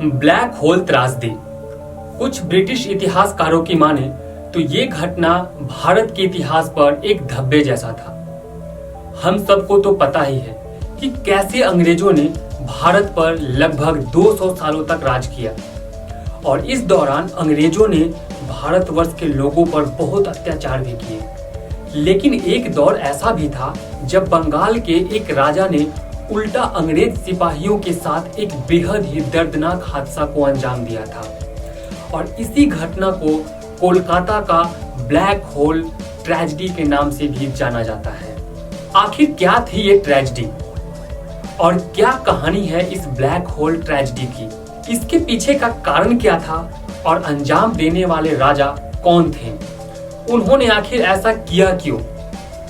Black hole त्रासदी। कुछ British इतिहासकारों की माने तो ये घटना भारत के इतिहास पर एक धब्बे जैसा था। हम सबको तो पता ही है कि कैसे अंग्रेजों ने भारत पर लगभग 200 सालों तक राज किया और इस दौरान अंग्रेजों ने भारतवर्ष के लोगों पर बहुत अत्याचार भी किए। लेकिन एक दौर ऐसा भी था जब बंगाल के एक राजा ने उल्टा अंग्रेज सिपाहियों के साथ एक बेहद ही दर्दनाक हादसा को अंजाम दिया था और इसी घटना को कोलकाता का ब्लैक होल ट्रेजेडी के नाम से भी जाना जाता है। आखिर क्या थी ये ट्रेजेडी और क्या कहानी है इस ब्लैक होल ट्रेजेडी की? इसके पीछे का कारण क्या था और अंजाम देने वाले राजा कौन थे? उन्होंने आखिर ऐसा किया क्यों?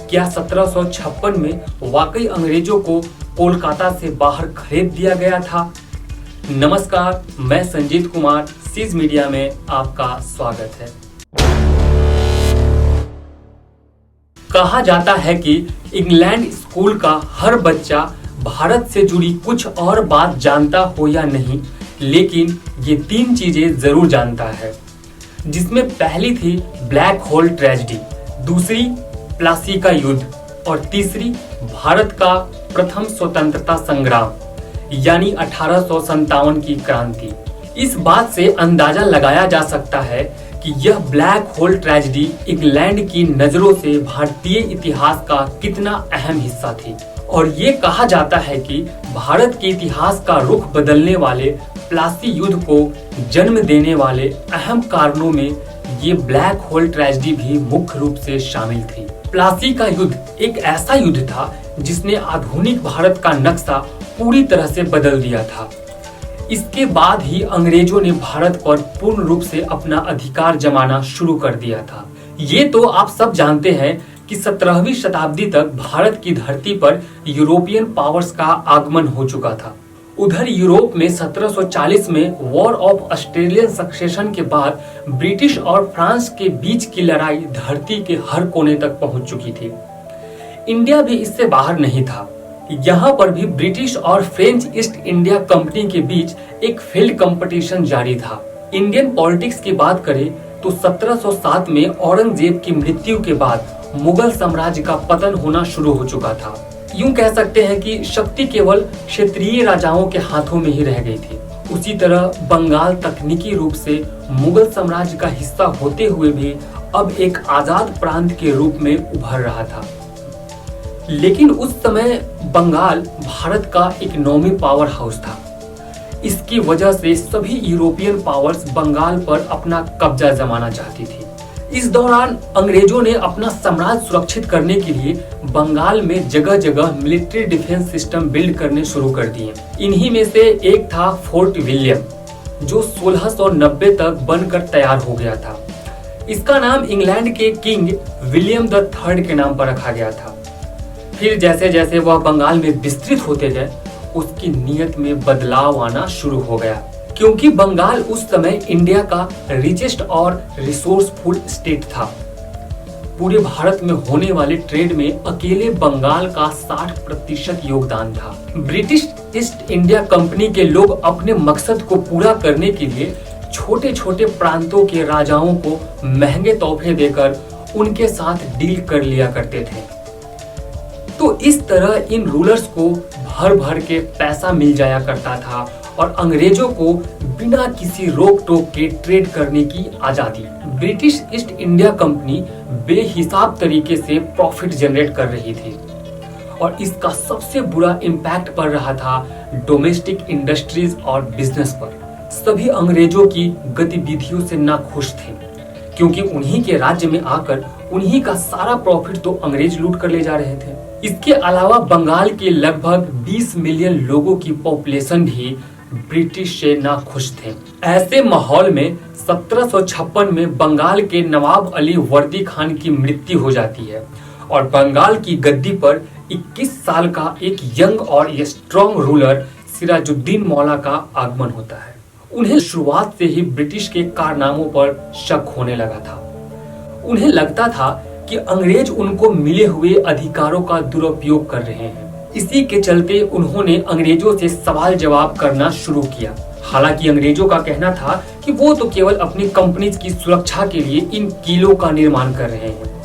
क्या 1756 में वाकई अंग्रेजों को कोलकाता से बाहर खदेड़ दिया गया था? नमस्कार, मैं संजीत कुमार, सीज मीडिया में आपका स्वागत है। कहा जाता है कि इंग्लैंड स्कूल का हर बच्चा भारत से जुड़ी कुछ और बात जानता हो या नहीं, लेकिन ये 3 चीजें जरूर जानता है, जिसमें पहली थी ब्लैक होल ट्रेजेडी, दूसरी प्लासी का युद्ध और तीसरी भारत का प्रथम स्वतंत्रता संग्राम यानी 1857 की क्रांति। इस बात से अंदाजा लगाया जा सकता है कि यह ब्लैक होल ट्रेजेडी इंग्लैंड की नजरों से भारतीय इतिहास का कितना अहम हिस्सा थी और ये कहा जाता है कि भारत के इतिहास का रुख बदलने वाले प्लासी युद्ध को जन्म देने वाले अहम कारणों में ये ब्लैक होल ट्रेजेडी भी मुख्य रूप से शामिल थी। प्लासी का युद्ध एक ऐसा युद्ध था जिसने आधुनिक भारत का नक्शा पूरी तरह से बदल दिया था। इसके बाद ही अंग्रेजों ने भारत पर पूर्ण रूप से अपना अधिकार जमाना शुरू कर दिया था। ये तो आप सब जानते हैं कि 17वीं शताब्दी तक भारत की धरती पर यूरोपियन पावर्स का आगमन हो चुका था। उधर यूरोप में 1740 में वॉर ऑफ ऑस्ट्रेलियन सक्सेशन के बाद ब्रिटिश और फ्रांस के बीच की लड़ाई धरती के हर कोने तक पहुंच चुकी थी। इंडिया भी इससे बाहर नहीं था। यहाँ पर भी ब्रिटिश और फ्रेंच ईस्ट इंडिया कंपनी के बीच एक फील्ड कंपटीशन जारी था। इंडियन पॉलिटिक्स की बात करें तो 1707 में औरंगजेब की मृत्यु के बाद मुगल साम्राज्य का पतन होना शुरू हो चुका था। यूं कह सकते हैं कि शक्ति केवल क्षेत्रीय राजाओं के हाथों में ही रह गई थी। उसी तरह बंगाल तकनीकी रूप से मुगल साम्राज्य का हिस्सा होते हुए भी अब एक आजाद प्रांत के रूप में उभर रहा था। लेकिन उस समय बंगाल भारत का इकोनॉमी पावर हाउस था। इसकी वजह से सभी यूरोपियन पावर्स बंगाल पर अपना कब्जा जमाना चाहती थी। इस दौरान अंग्रेजों ने अपना साम्राज्य सुरक्षित करने के लिए बंगाल में जगह जगह मिलिट्री डिफेंस सिस्टम बिल्ड करने शुरू कर दिए। इन्हीं में से एक था फोर्ट विलियम, जो 1690 तक बनकर तैयार हो गया था। इसका नाम इंग्लैंड के किंग विलियम द थर्ड के नाम पर रखा गया था। फिर जैसे जैसे वह बंगाल में विस्तृत होते गए, उसकी नीयत में बदलाव आना शुरू हो गया, क्योंकि बंगाल उस समय इंडिया का रिचेस्ट और रिसोर्सफुल स्टेट था। पूरे भारत में होने वाले ट्रेड में अकेले बंगाल का 60% योगदान था। ब्रिटिश ईस्ट इंडिया कंपनी के लोग अपने मकसद को पूरा करने के लिए छोटे छोटे प्रांतों के राजाओं को महंगे तोहफे देकर उनके साथ डील कर लिया करते थे। तो इस तरह इन रूलर्स को भर भर के पैसा मिल जाया करता था और अंग्रेजों को बिना किसी रोक टोक के ट्रेड करने की आजादी। ब्रिटिश ईस्ट इंडिया कंपनी बेहिसाब तरीके से प्रॉफिट जनरेट कर रही थी और इसका सबसे बुरा इम्पैक्ट पड़ रहा था डोमेस्टिक इंडस्ट्रीज और बिजनेस पर। सभी अंग्रेजों की गतिविधियों से नाखुश थे, क्योंकि उन्हीं के राज्य में आकर उन्हीं का सारा प्रॉफिट तो अंग्रेज लूट कर ले जा रहे थे। इसके अलावा बंगाल के लगभग 20 मिलियन लोगों की पॉपुलेशन भी ब्रिटिश से नाखुश थे। ऐसे माहौल में 1756 में बंगाल के नवाब अली वर्दी खान की मृत्यु हो जाती है और बंगाल की गद्दी पर 21 साल का एक यंग और स्ट्रॉन्ग रूलर सिराजुद्दीन मौला का आगमन होता है। उन्हें शुरुआत से ही ब्रिटिश के कारनामों पर शक होने लगा था। उन्हें लगता था कि अंग्रेज उनको मिले हुए अधिकारों का दुरुपयोग कर रहे हैं। इसी के चलते उन्होंने अंग्रेजों से सवाल जवाब करना शुरू किया। हालांकि अंग्रेजों का कहना था कि वो तो केवल अपनी कंपनी की सुरक्षा के लिए इन किलों का निर्माण कर रहे हैं,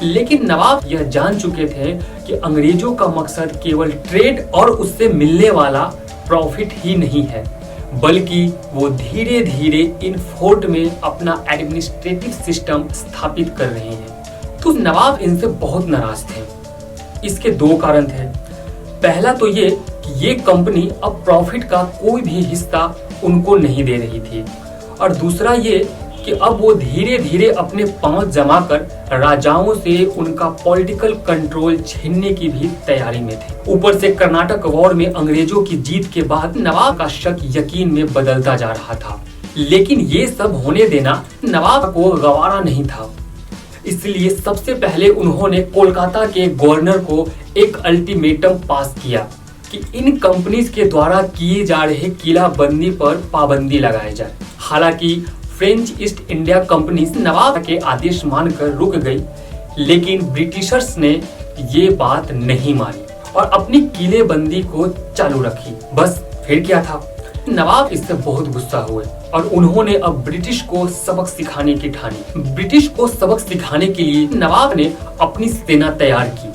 लेकिन नवाब यह जान चुके थे कि अंग्रेजों का मकसद केवल ट्रेड और उससे मिलने वाला प्रॉफिट ही नहीं है, बल्कि वो धीरे धीरे इन फोर्ट में अपना एडमिनिस्ट्रेटिव सिस्टम स्थापित कर रहे हैं। तो नवाब इनसे बहुत नाराज थे। इसके दो कारण थे। पहला तो ये कंपनी अब प्रॉफिट का कोई भी हिस्सा उनको नहीं दे रही थी, और दूसरा ये कि अब वो धीरे धीरे अपने पहुंच जमाकर राजाओं से उनका पॉलिटिकल कंट्रोल छीनने की भी तैयारी में थे। ऊपर से कर्नाटक वॉर में अंग्रेजों की जीत के बाद नवाब का शक यकीन में बदलता जा रहा था, लेकिन ये सब होने देना नवाब को गवारा नहीं था। इसलिए सबसे पहले उन्होंने कोलकाता के गवर्नर को एक अल्टीमेटम पास किया कि इन कंपनीज के द्वारा किए जा रहे किलाबंदी पर पाबंदी लगाई जाए। हालांकि फ्रेंच ईस्ट इंडिया कंपनी नवाब के आदेश मानकर रुक गई, लेकिन ब्रिटिशर्स ने ये बात नहीं मानी और अपनी किलेबंदी को चालू रखी। बस फिर क्या था, नवाब इससे बहुत गुस्सा हुए और उन्होंने अब ब्रिटिश को सबक सिखाने की ठानी। ब्रिटिश को सबक सिखाने के लिए नवाब ने अपनी सेना तैयार की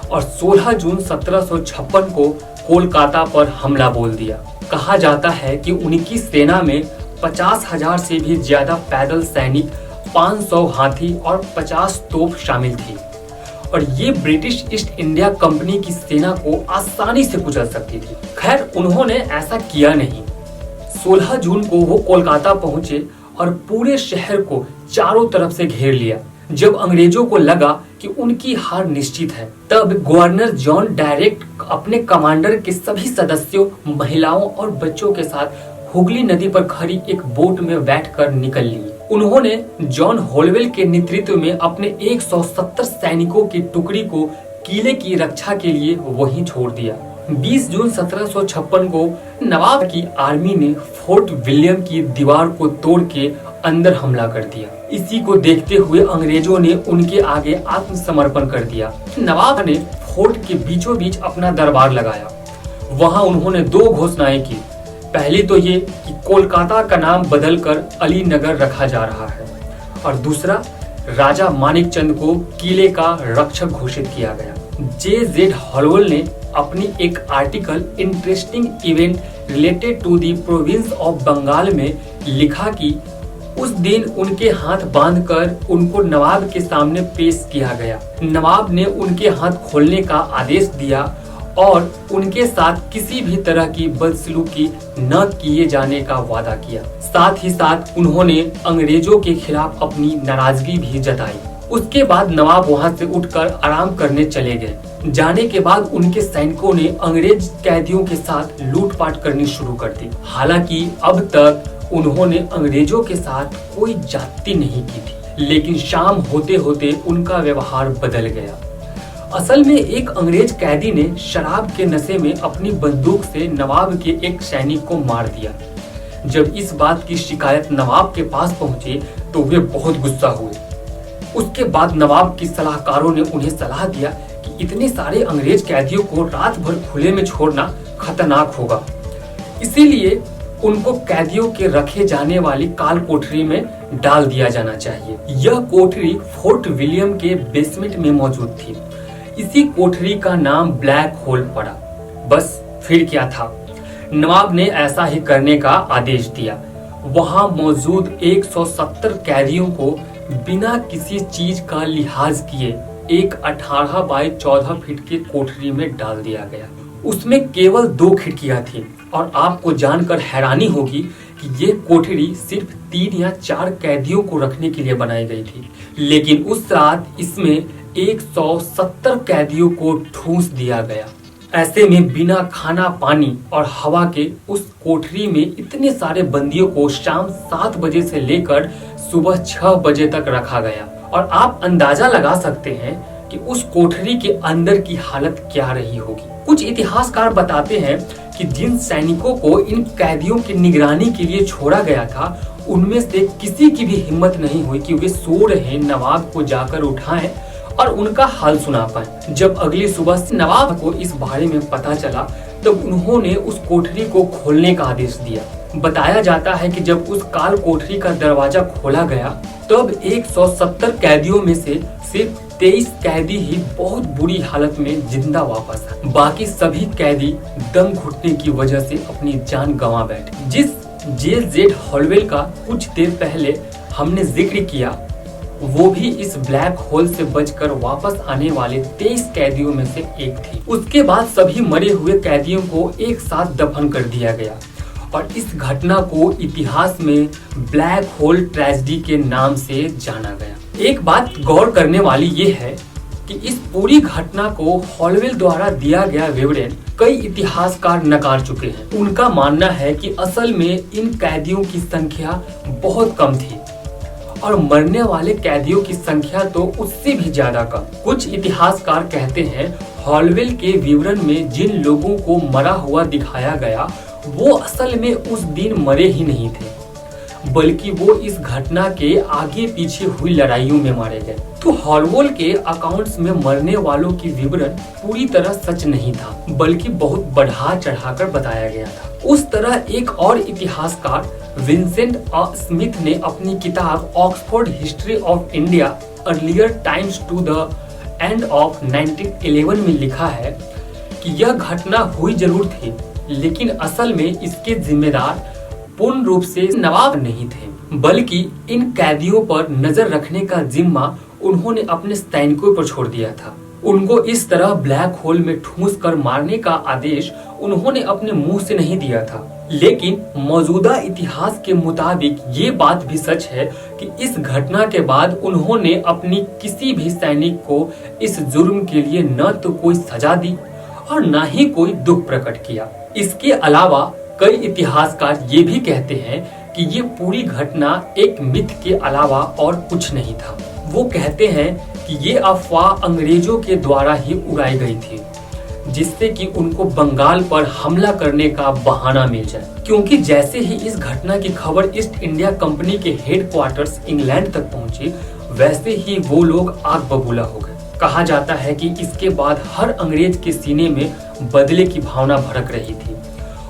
और 16 जून 1756 को कोलकाता पर हमला बोल दिया। कहा जाता है कि उनकी सेना में 50,000 से भी ज्यादा पैदल सैनिक, 500 हाथी और 50 तोप शामिल थी, और ये ब्रिटिश ईस्ट इंडिया कंपनी की सेना को आसानी से कुचल सकती थी। खैर, उन्होंने ऐसा किया नहीं। 16 जून को वो कोलकाता पहुंचे और पूरे शहर को चारों तरफ से घेर लिया। जब अंग्रेजों को लगा कि उनकी हार निश्चित है, तब गवर्नर जॉन डायरेक्ट अपने कमांडर के सभी सदस्यों, महिलाओं और बच्चों के साथ हुगली नदी पर खड़ी एक बोट में बैठकर निकल लिए। उन्होंने जॉन होलवेल के नेतृत्व में अपने 170 सैनिकों की टुकड़ी को किले की रक्षा के लिए वहीं छोड़ दिया। 20 जून 1756 को नवाब की आर्मी ने फोर्ट विलियम की दीवार को तोड़ के अंदर हमला कर दिया। इसी को देखते हुए अंग्रेजों ने उनके आगे आत्मसमर्पण कर दिया। नवाब ने फोर्ट के बीचों बीच अपना दरबार लगाया। वहां उन्होंने दो घोषणाएं की। पहली तो ये कि कोलकाता का नाम बदलकर अली नगर रखा जा रहा है, और दूसरा, राजा मानिक चंद को किले का रक्षक घोषित किया गया। J.Z. हॉलवेल ने अपनी एक article interesting event related to the province of Bengal में लिखा कि उस दिन उनके हाथ बांधकर उनको नवाब के सामने पेश किया गया। नवाब ने उनके हाथ खोलने का आदेश दिया और उनके साथ किसी भी तरह की बदसलूकी न किए जाने का वादा किया। साथ ही साथ उन्होंने अंग्रेजों के खिलाफ अपनी नाराजगी भी जताई। उसके बाद नवाब वहां से उठकर आराम करने चले गए। जाने के बाद उनके सैनिकों ने अंग्रेज कैदियों के साथ लूटपाट करनी शुरू कर दी। हालांकि अब तक उन्होंने अंग्रेजों के साथ कोई ज्यादती नहीं की थी, लेकिन शाम होते होते उनका व्यवहार बदल गया। असल में एक अंग्रेज कैदी ने शराब के नशे में अपनी बंदूक से नवाब के एक सैनिक को मार दिया। जब इस बात की शिकायत नवाब के पास पहुंची तो वे बहुत गुस्सा हुए। उसके बाद नवाब की सलाहकारों ने उन्हें सलाह दिया कि इतने सारे अंग्रेज कैदियों को रात भर खुले में छोड़ना खतरनाक होगा, इसीलिए उनको कैदियों के रखे जाने वाली काल कोठरी में डाल दिया जाना चाहिए। यह कोठरी फोर्ट विलियम के बेसमेंट में मौजूद थी। इसी कोठरी का नाम ब्लैक होल पड़ा। बस फिर क्या था, नवाब ने ऐसा ही करने का आदेश दिया। वहां मौजूद 170 कैदियों को बिना किसी चीज का लिहाज किए एक 18 बाय 14 फीट के कोठरी में डाल दिया गया। उसमें केवल 2 खिड़कियां थी, और आपको जानकर हैरानी होगी कि ये कोठरी सिर्फ 3 या 4 कैदियों को रखने के लिए बनाई गई थी, लेकिन उस रात इसमें 170 कैदियों को ठूंस दिया गया। ऐसे में बिना खाना पानी और हवा के उस कोठरी में इतने सारे बंदियों को शाम 7 बजे से लेकर सुबह 6 बजे तक रखा गया। और आप अंदाजा लगा सकते हैं कि उस कोठरी के अंदर की हालत क्या रही होगी। कुछ इतिहासकार बताते हैं कि जिन सैनिकों को इन कैदियों की निगरानी के लिए छोड़ा गया था, उनमें से किसी की भी हिम्मत नहीं हुई कि वे सो रहे नवाब को जाकर उठाएं और उनका हाल सुना पाए। जब अगली सुबह से नवाब को इस बारे में पता चला, तब उन्होंने उस कोठरी को खोलने का आदेश दिया। बताया जाता है कि जब उस काल कोठरी का दरवाजा खोला गया तब 170 कैदियों में से सिर्फ 23 कैदी ही बहुत बुरी हालत में जिंदा वापस आए। बाकी सभी कैदी दम घुटने की वजह से अपनी जान गंवा बैठे। जिस जेल जेड हॉलवेल का कुछ देर पहले हमने जिक्र किया, वो भी इस ब्लैक होल से बचकर वापस आने वाले 23 कैदियों में से एक थी। उसके बाद सभी मरे हुए कैदियों को एक साथ दफन कर दिया गया और इस घटना को इतिहास में ब्लैक होल ट्रेजेडी के नाम से जाना गया। एक बात गौर करने वाली ये है कि इस पूरी घटना को हॉलवेल द्वारा दिया गया विवरण कई इतिहासकार नकार चुके हैं। उनका मानना है कि असल में इन कैदियों की संख्या बहुत कम थी और मरने वाले कैदियों की संख्या तो उससे भी ज्यादा कम। कुछ इतिहासकार कहते हैं हॉलवेल के विवरण में जिन लोगों को मरा हुआ दिखाया गया वो असल में उस दिन मरे ही नहीं थे, बल्कि वो इस घटना के आगे पीछे हुई लड़ाइयों में मारे गए। तो हॉलवेल के अकाउंट्स में मरने वालों की विवरण पूरी तरह सच नहीं था, बल्कि बहुत बढ़ा चढ़ाकर बताया गया था। उस तरह एक और इतिहासकार विंसेंट स्मिथ ने अपनी किताब Oxford history of India earlier times to the end of 1911 में लिखा है कि यह घटना हुई जरूर थी, लेकिन असल में इसके जिम्मेदार पूर्ण रूप से नवाब नहीं थे, बल्कि इन कैदियों पर नजर रखने का जिम्मा उन्होंने अपने सैनिकों पर छोड़ दिया था। उनको इस तरह ब्लैक होल में ठूंस कर मारने का आदेश उन्होंने अपने मुंह से नहीं दिया था। लेकिन मौजूदा इतिहास के मुताबिक ये बात भी सच है कि इस घटना के बाद उन्होंने अपनी किसी भी सैनिक को इस जुर्म के लिए न तो कोई सजा दी और न ही कोई दुख प्रकट किया। इसके अलावा कई इतिहासकार ये भी कहते हैं कि ये पूरी घटना एक मिथ के अलावा और कुछ नहीं था। वो कहते हैं कि ये अफवाह अंग्रेजों के द्वारा ही उड़ाई गई थी, जिससे कि उनको बंगाल पर हमला करने का बहाना मिल जाए। क्योंकि जैसे ही इस घटना की खबर ईस्ट इंडिया कंपनी के हेडक्वार्टर्स इंग्लैंड तक पहुंची, वैसे ही वो लोग आग बबूला हो गए। कहा जाता है कि इसके बाद हर अंग्रेज के सीने में बदले की भावना भड़क रही थी।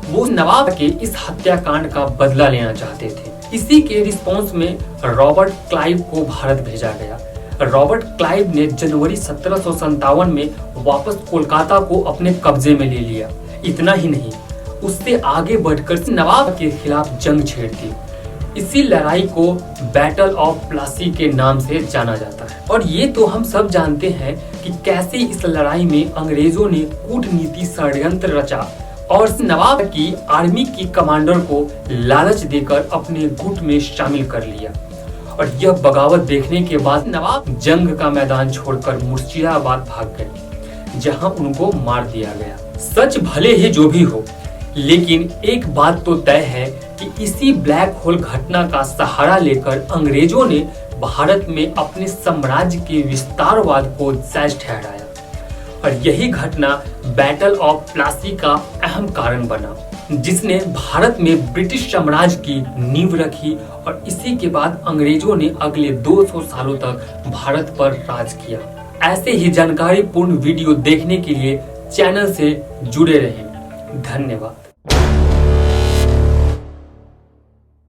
वो नवाब के इस हत्याकांड का बदला लेना चाहते थे। इसी के रिस्पॉन्स में रॉबर्ट क्लाइव को भारत भेजा गया। रॉबर्ट क्लाइव ने जनवरी 1757 में वापस कोलकाता को अपने कब्जे में ले लिया। इतना ही नहीं, उससे आगे बढ़कर नवाब के खिलाफ जंग छेड़ दी। इसी लड़ाई को बैटल ऑफ प्लासी के नाम से जाना जाता है। और ये तो हम सब जानते हैं कि कैसे इस लड़ाई में अंग्रेजों ने कूटनीति षड्यंत्र रचा और नवाब की आर्मी की कमांडर को लालच देकर अपने गुट में शामिल कर लिया। और यह बगावत देखने के बाद नवाब जंग का मैदान छोड़कर मुर्शिदाबाद भाग गए, जहां उनको मार दिया गया। सच भले ही जो भी हो, लेकिन एक बात तो तय है कि इसी ब्लैक होल घटना का सहारा लेकर अंग्रेजों ने भारत में अपने साम्राज्य के विस्तारवाद को जायज ठहराया और यही घटना बैटल ऑफ प्लासी का अहम कारण बना, जिसने भारत में ब्रिटिश साम्राज्य की नींव रखी और इसी के बाद अंग्रेजों ने अगले 200 सालों तक भारत पर राज किया। ऐसे ही जानकारी पूर्ण वीडियो देखने के लिए चैनल से जुड़े रहें। धन्यवाद।